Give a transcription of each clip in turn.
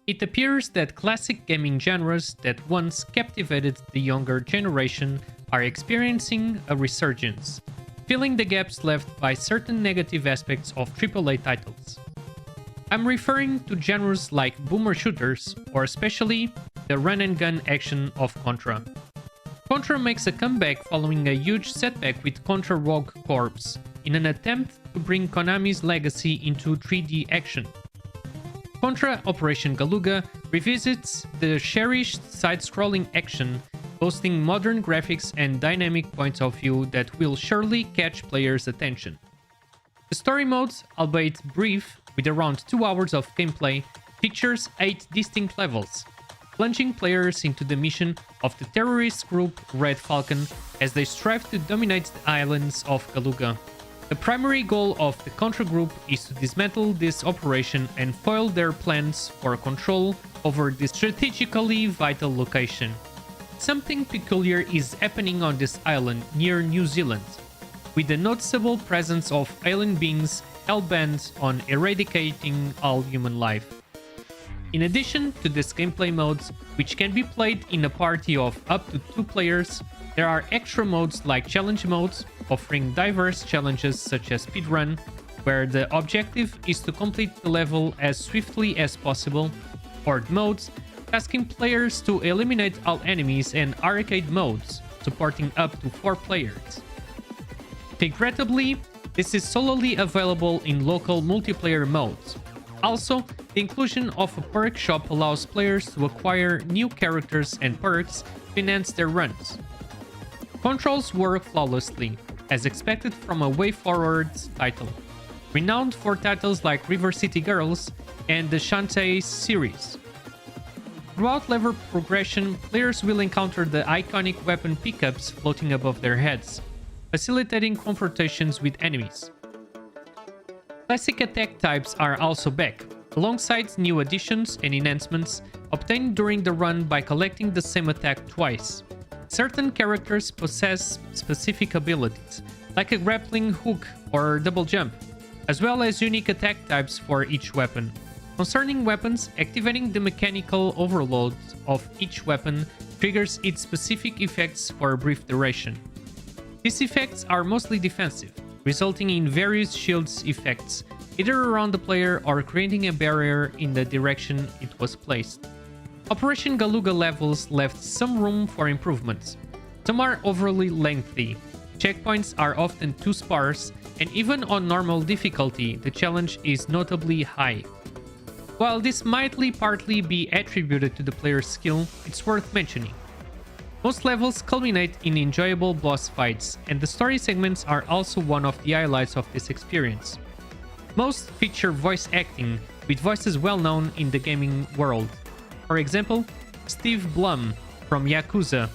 It appears that classic gaming genres that once captivated the younger generation are experiencing a resurgence, filling the gaps left by certain negative aspects of AAA titles. I'm referring to genres like boomer shooters, or especially the run-and-gun action of Contra. Contra makes a comeback following a huge setback with Contra Rogue Corps in an attempt to bring Konami's legacy into 3D action. Contra Operation Galuga revisits the cherished side-scrolling action, boasting modern graphics and dynamic points of view that will surely catch players' attention. The story mode, albeit brief, with around 2 hours of gameplay, features 8 distinct levels, plunging players into the mission of the terrorist group Red Falcon as they strive to dominate the islands of Galuga. The primary goal of the Contra group is to dismantle this operation and foil their plans for control over this strategically vital location. Something peculiar is happening on this island near New Zealand, with the noticeable presence of alien beings hell-bent on eradicating all human life. In addition to this gameplay modes, which can be played in a party of up to 2 players, there are extra modes like challenge modes, offering diverse challenges such as speedrun, where the objective is to complete the level as swiftly as possible, horde modes, asking players to eliminate all enemies, and arcade modes, supporting up to 4 players. Regrettably, this is solely available in local multiplayer modes. Also, the inclusion of a perk shop allows players to acquire new characters and perks to enhance their runs. Controls work flawlessly, as expected from a way-forward title, renowned for titles like River City Girls and the Shantae series. Throughout level progression, players will encounter the iconic weapon pickups floating above their heads, facilitating confrontations with enemies. Classic attack types are also back, alongside new additions and enhancements obtained during the run by collecting the same attack twice. Certain characters possess specific abilities, like a grappling hook or double jump, as well as unique attack types for each weapon. Concerning weapons, activating the mechanical overload of each weapon triggers its specific effects for a brief duration. These effects are mostly defensive, resulting in various shields effects, either around the player or creating a barrier in the direction it was placed. Operation Galuga levels left some room for improvements. Some are overly lengthy, checkpoints are often too sparse, and even on normal difficulty, the challenge is notably high. While this might partly be attributed to the player's skill, it's worth mentioning. Most levels culminate in enjoyable boss fights, and the story segments are also one of the highlights of this experience. Most feature voice acting, with voices well known in the gaming world. For example, Steve Blum from Yakuza,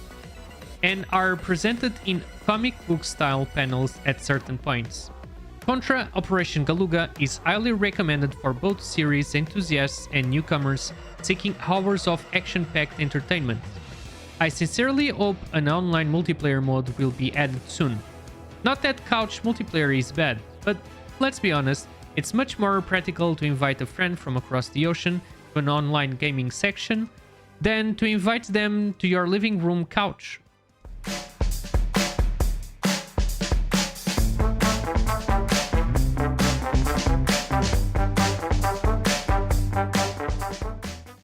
and are presented in comic book style panels at certain points. Contra Operation Galuga is highly recommended for both series enthusiasts and newcomers seeking hours of action-packed entertainment. I sincerely hope an online multiplayer mode will be added soon. Not that couch multiplayer is bad, but let's be honest, it's much more practical to invite a friend from across the ocean to an online gaming section than to invite them to your living room couch.